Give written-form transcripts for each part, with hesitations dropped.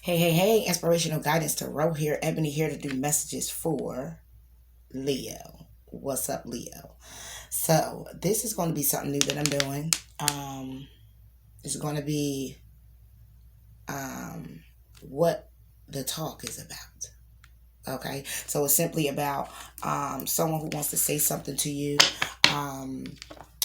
Hey, hey, hey, inspirational guidance tarot here. Ebony here to do messages for Leo. What's up, Leo? So, this is going to be something new that I'm doing. It's going to be what the talk is about. Okay, so it's simply about someone who wants to say something to you. Um,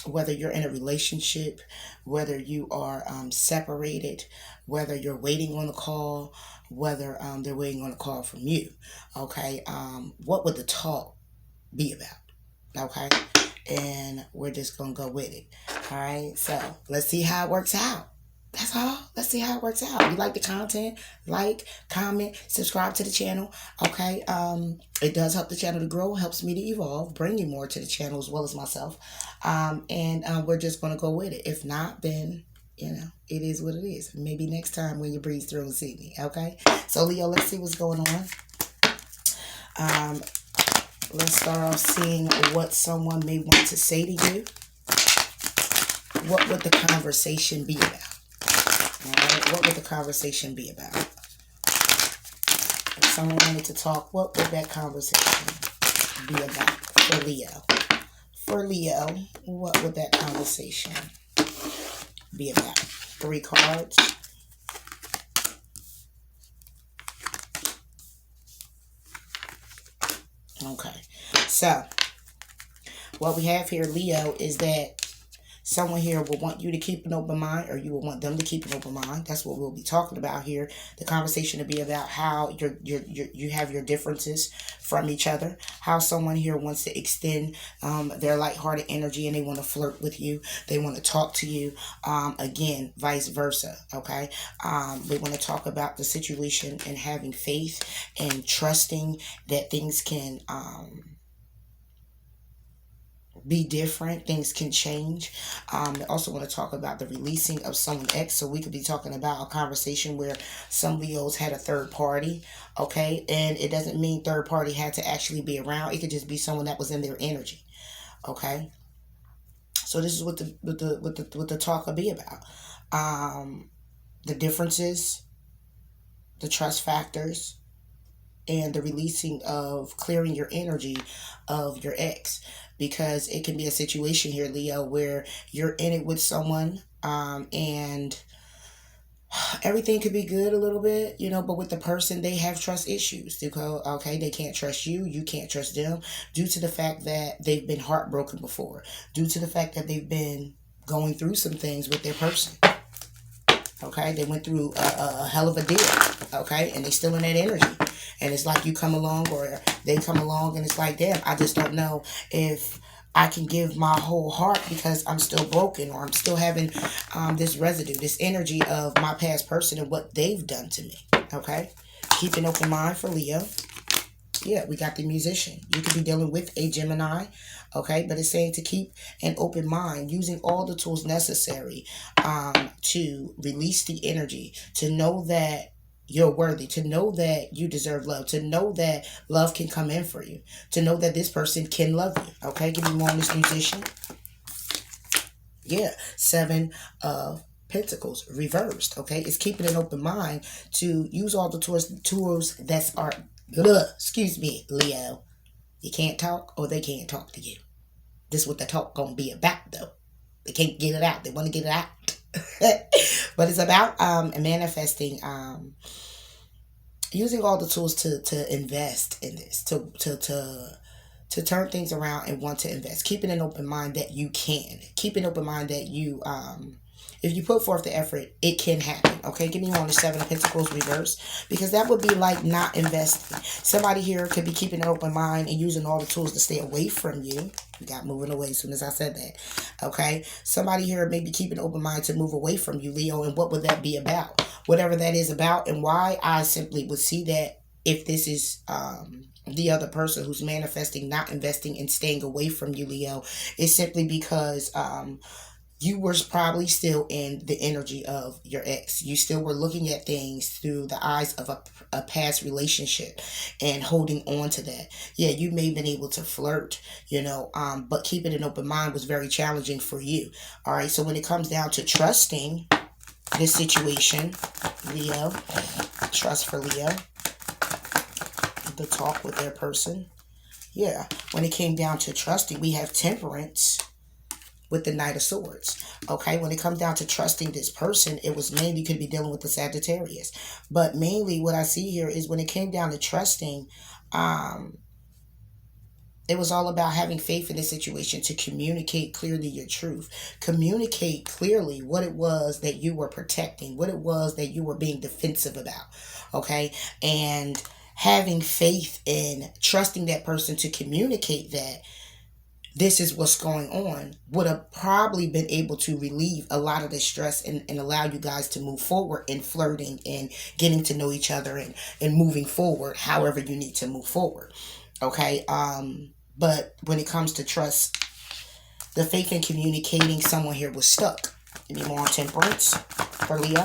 whether you're in a relationship, whether you are separated, whether you're waiting on a call, whether they're waiting on a call from you. Okay, what would the talk be about? Okay, and we're just gonna go with it. All right, so let's see how it works out. That's all. Let's see how it works out. If you like the content, like, comment, subscribe to the channel. Okay. It does help the channel to grow, helps me to evolve, bring you more to the channel as well as myself. And we're just gonna go with it. If not, then it is what it is. Maybe next time when you breeze through and see me. Okay. So Leo, let's see what's going on. Let's start off seeing what someone may want to say to you. What would the conversation be about? All right, what would the conversation be about? If someone wanted to talk, what would that conversation be about for Leo? For Leo, what would that conversation be about? 3 cards. Okay, so what we have here, Leo, is that someone here will want you to keep an open mind, or you will want them to keep an open mind. That's what we'll be talking about here. The conversation will be about how you have your differences from each other. How someone here wants to extend their lighthearted energy and they want to flirt with you. They want to talk to you. Again, vice versa. Okay. They want to talk about the situation and having faith and trusting that things can be different. Things can change. I also want to talk about the releasing of someone X. So we could be talking about a conversation where some Leos had a third party. Okay. And it doesn't mean third party had to actually be around. It could just be someone that was in their energy. Okay. So this is what the talk will be about. The differences, the trust factors, and the releasing of clearing your energy of your ex, because it can be a situation here, Leo, where you're in it with someone and everything could be good a little bit, but with the person, they have trust issues. Okay, they can't trust you, you can't trust them, due to the fact that they've been heartbroken before, due to the fact that they've been going through some things with their person. Okay, they went through a hell of a deal. Okay, and they still in that energy. And it's like you come along, or they come along, and it's like, damn, I just don't know if I can give my whole heart because I'm still broken, or I'm still having this residue, this energy of my past person and what they've done to me. Okay, keep an open mind for Leo. Yeah, we got the Musician. You could be dealing with a Gemini, okay? But it's saying to keep an open mind, using all the tools necessary to release the energy, to know that you're worthy, to know that you deserve love, to know that love can come in for you, to know that this person can love you, okay? Give me more on this Musician. Yeah, 7 of Pentacles reversed, okay? It's keeping an open mind to use all the tools that are... Excuse me, Leo. You can't talk, or they can't talk to you. This is what the talk gonna be about, though. They can't get it out. They want to get it out. But it's about manifesting, using all the tools to invest in this, to turn things around and want to invest. Keeping an open mind that you can. Keep an open mind that you if you put forth the effort, it can happen. Okay, give me one of the 7 of Pentacles reverse, because that would be like not investing. Somebody here could be keeping an open mind and using all the tools to stay away from you. We got moving away as soon as I said that. Okay, somebody here may be keeping an open mind to move away from you, Leo. And what would that be about? Whatever that is about, and why, I simply would see that if this is the other person who's manifesting not investing and staying away from you, Leo, is simply because you were probably still in the energy of your ex. You still were looking at things through the eyes of a past relationship and holding on to that. Yeah, you may have been able to flirt, but keeping an open mind was very challenging for you. All right, so when it comes down to trusting this situation, Leo, Trust for Leo. The talk with their person. Yeah, when it came down to trusting, we have temperance with the Knight of Swords. Okay, when it comes down to trusting this person, it was mainly, could be dealing with the Sagittarius. But mainly what I see here is when it came down to trusting, it was all about having faith in the situation to communicate clearly your truth. Communicate clearly what it was that you were protecting, what it was that you were being defensive about. Okay, and having faith in trusting that person to communicate that this is what's going on would have probably been able to relieve a lot of the stress and allow you guys to move forward in flirting and getting to know each other and moving forward however you need to move forward. Okay. But when it comes to trust, the faith in communicating, someone here was stuck. You need more on temperance for Leo.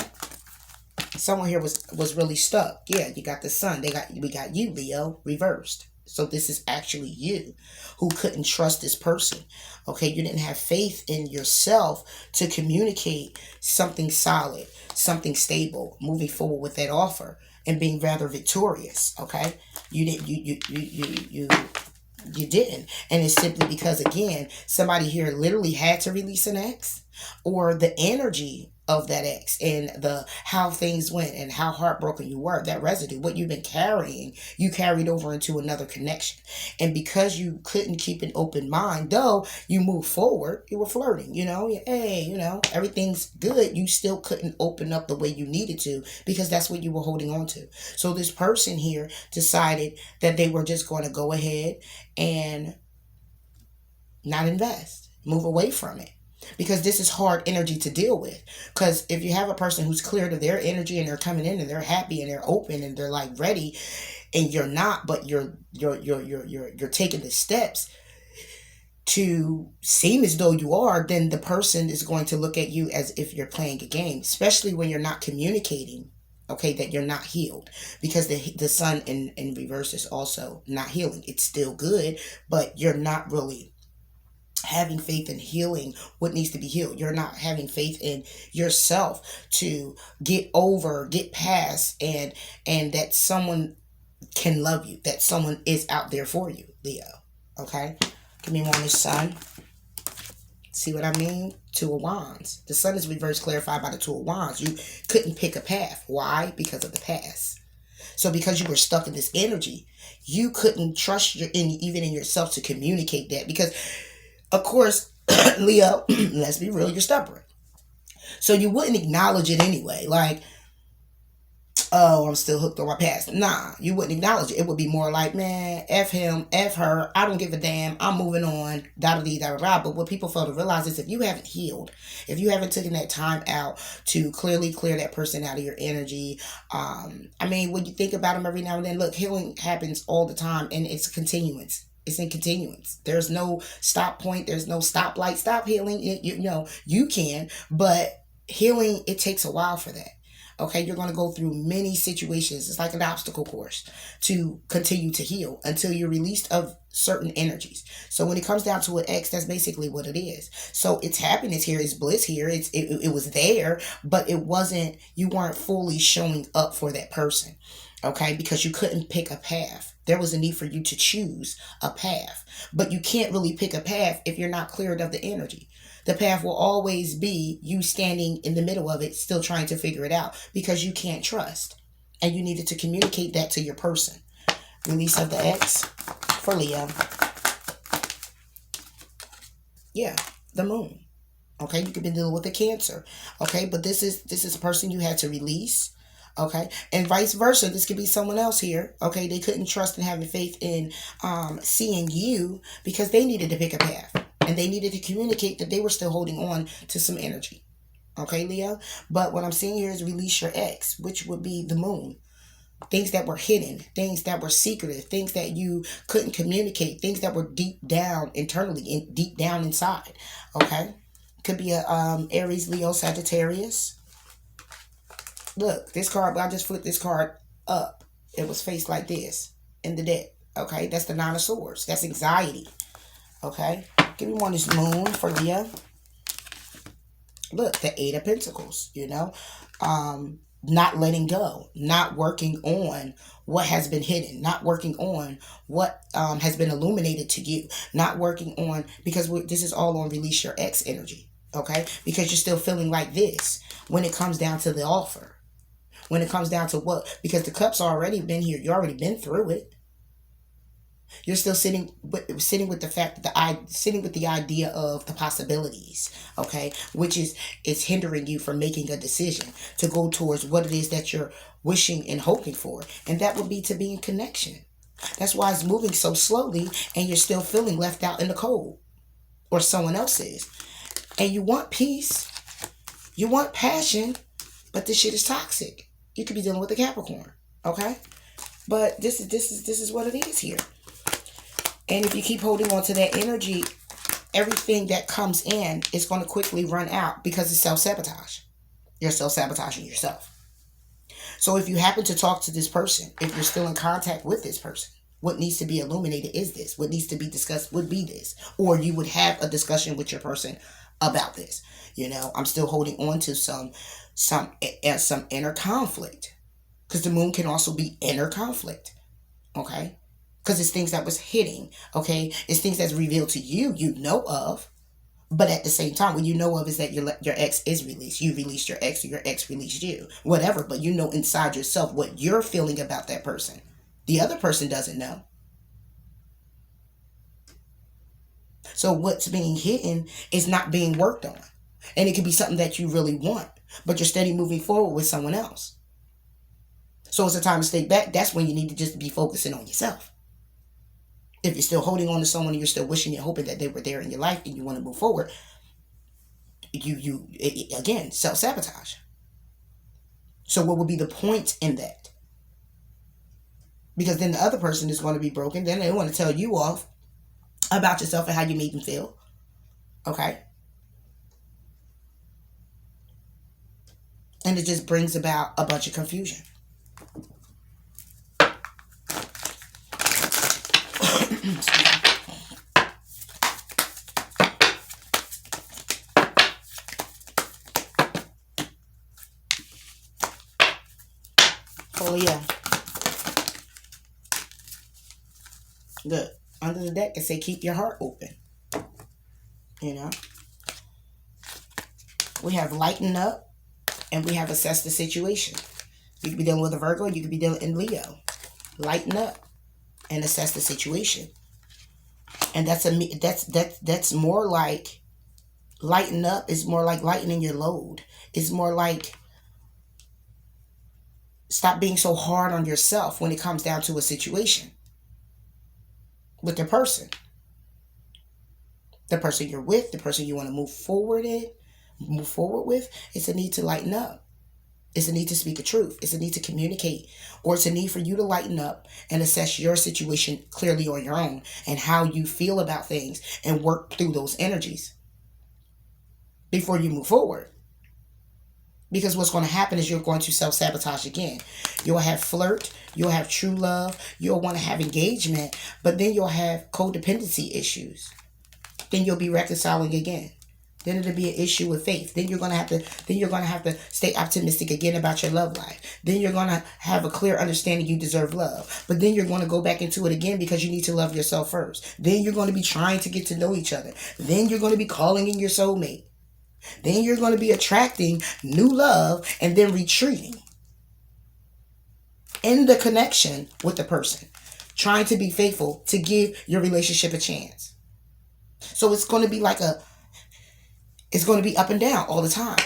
Someone here was really stuck. Yeah, you got the sun. We got you, Leo, reversed. So this is actually you who couldn't trust this person. Okay, you didn't have faith in yourself to communicate something solid, something stable, moving forward with that offer and being rather victorious. Okay, you didn't. You didn't. And it's simply because, again, somebody here literally had to release an ex, or the energy of that ex and the how things went and how heartbroken you were, that residue, what you've been carrying, you carried over into another connection. And because you couldn't keep an open mind, though you moved forward, you were flirting, hey, everything's good, you still couldn't open up the way you needed to because that's what you were holding on to. So this person here decided that they were just going to go ahead and not invest, move away from it. Because this is hard energy to deal with. Because if you have a person who's cleared of their energy and they're coming in and they're happy and they're open and they're like ready, and you're not, but you're taking the steps to seem as though you are, then the person is going to look at you as if you're playing a game, especially when you're not communicating. Okay, that you're not healed, because the sun in reverse is also not healing. It's still good, but you're not really having faith in healing what needs to be healed. You're not having faith in yourself to get past, and that someone can love you, that someone is out there for you, Leo. Okay, give me one on the sun. See what I mean? Two of Wands. The sun is reversed, clarified by the Two of Wands. You couldn't pick a path. Why? Because of the past. So because you were stuck in this energy, you couldn't trust even in yourself to communicate that, because of course, Leo, let's be real, you're stubborn. So you wouldn't acknowledge it anyway. Like, oh, I'm still hooked on my past. Nah, you wouldn't acknowledge it. It would be more like, man, F him, F her, I don't give a damn, I'm moving on, da-da-dee-da-da-da. But what people fail to realize is if you haven't healed, if you haven't taken that time out to clearly clear that person out of your energy, when you think about them every now and then, look, healing happens all the time, and it's a continuance. It's in continuance. There's no stop point. There's no stoplight. Stop healing. You can, but healing, it takes a while for that. Okay, you're going to go through many situations. It's like an obstacle course to continue to heal until you're released of certain energies. So when it comes down to an ex, that's basically what it is. So it's happiness here, it's bliss here. It was there, but it wasn't. You weren't fully showing up for that person. Okay, because you couldn't pick a path. There was a need for you to choose a path, but you can't really pick a path if you're not cleared of the energy. The path will always be you standing in the middle of it, still trying to figure it out, because you can't trust, and you needed to communicate that to your person. Release of the ex for Leo. Yeah, the moon. Okay, you could be dealing with a Cancer. Okay, but this is a person you had to release. Okay, and vice versa. This could be someone else here. Okay, they couldn't trust and having faith in seeing you because they needed to pick a path, and they needed to communicate that they were still holding on to some energy. Okay, Leo. But what I'm seeing here is release your ex, which would be the moon. Things that were hidden, things that were secretive, things that you couldn't communicate, things that were deep down internally, deep down inside. Okay, could be a Aries, Leo, Sagittarius. Look, this card, I just flipped this card up. It was faced like this in the deck. Okay, that's the Nine of Swords. That's anxiety. Okay, give me one this moon for Leo. Look, the Eight of Pentacles, not letting go, not working on what has been hidden, not working on what has been illuminated to you, not working on, because this is all on release your ex energy, okay? Because you're still feeling like this when it comes down to the offer, when it comes down to what, because the cup's already been here, you already been through it. You're still sitting with the fact that sitting with the idea of the possibilities, okay, which is hindering you from making a decision to go towards what it is that you're wishing and hoping for, and that would be to be in connection. That's why it's moving so slowly, and you're still feeling left out in the cold, or someone else is. And you want peace, you want passion, but this shit is toxic. You could be dealing with a Capricorn, okay? But this is what it is here. And if you keep holding on to that energy, everything that comes in is going to quickly run out because it's self-sabotage. You're self-sabotaging yourself. So if you happen to talk to this person, if you're still in contact with this person, what needs to be illuminated is this. What needs to be discussed would be this. Or you would have a discussion with your person about this. You know, I'm still holding on to some inner conflict. Because the moon can also be inner conflict. Okay? Because it's things that was hitting, okay? It's things that's revealed to you, you know of. But at the same time, what you know of is that your ex is released. You released your ex, or your ex released you. Whatever, but you know inside yourself what you're feeling about that person. The other person doesn't know. So what's being hidden is not being worked on. And it could be something that you really want, but you're steady moving forward with someone else. So it's a time to stay back. That's when you need to just be focusing on yourself. If you're still holding on to someone and you're still wishing and hoping that they were there in your life and you want to move forward, again, self-sabotage. So what would be the point in that? Because then the other person is going to be broken. Then they want to tell you off about yourself and how you made them feel. Okay? And it just brings about a bunch of confusion. Oh yeah. Look, under the deck it say keep your heart open. You know? We have lighten up and we have assess the situation. You could be dealing with a Virgo, you could be dealing in Leo. Lighten up and assess the situation. And that's more like lighten up is more like lightening your load. It's more like stop being so hard on yourself when it comes down to a situation with the person. The person you're with, the person you want to move forward with, it's a need to lighten up. It's a need to speak the truth. It's a need to communicate. Or it's a need for you to lighten up and assess your situation clearly on your own and how you feel about things and work through those energies before you move forward. Because what's going to happen is you're going to self-sabotage again. You'll have flirt. You'll have true love. You'll want to have engagement. But then you'll have codependency issues. Then you'll be reconciling again. Then it'll be an issue with faith. Then you're gonna have to stay optimistic again about your love life. Then you're gonna have a clear understanding you deserve love. But then you're gonna go back into it again because you need to love yourself first. Then you're gonna be trying to get to know each other. Then you're gonna be calling in your soulmate. Then you're gonna be attracting new love and then retreating in the connection with the person, trying to be faithful to give your relationship a chance. So it's gonna be it's going to be up and down all the time.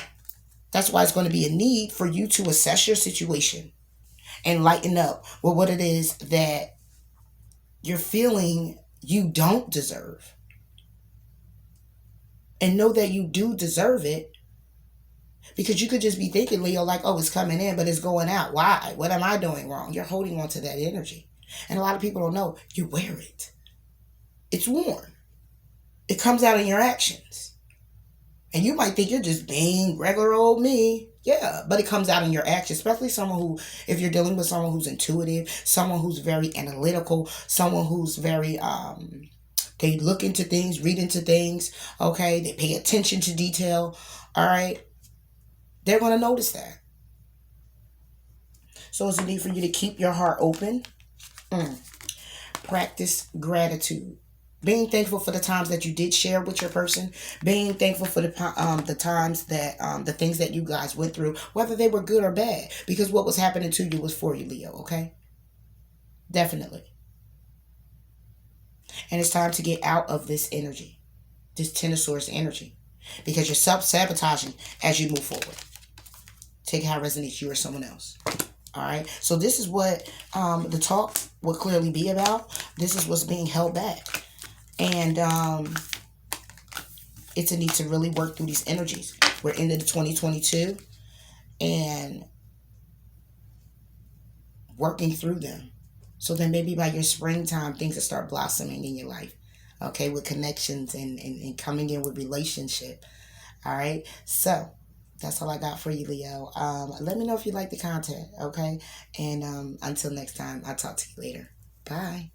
That's why it's going to be a need for you to assess your situation and lighten up with what it is that you're feeling you don't deserve. And know that you do deserve it. Because you could just be thinking, Leo, like, oh, it's coming in, but it's going out. Why? What am I doing wrong? You're holding on to that energy. And a lot of people don't know. You wear it. It's worn. It comes out in your actions. And you might think you're just being regular old me. Yeah, but it comes out in your actions, especially someone who, if you're dealing with someone who's intuitive, someone who's very analytical, someone who's very, they look into things, read into things, okay? They pay attention to detail, all right? They're going to notice that. So it's a need for you to keep your heart open. Practice gratitude. Being thankful for the times that you did share with your person. Being thankful for the times that the things that you guys went through, whether they were good or bad, because what was happening to you was for you, Leo. Okay, definitely. And it's time to get out of this energy, this Ten of Swords energy, because you're self-sabotaging as you move forward. Take how it resonates, you or someone else. All right. So this is what the talk will clearly be about. This is what's being held back. And it's a need to really work through these energies. We're into the 2022 and working through them. So then maybe by your springtime, things will start blossoming in your life. Okay, with connections and coming in with relationship. All right. So that's all I got for you, Leo. Let me know if you like the content. Okay. And until next time, I'll talk to you later. Bye.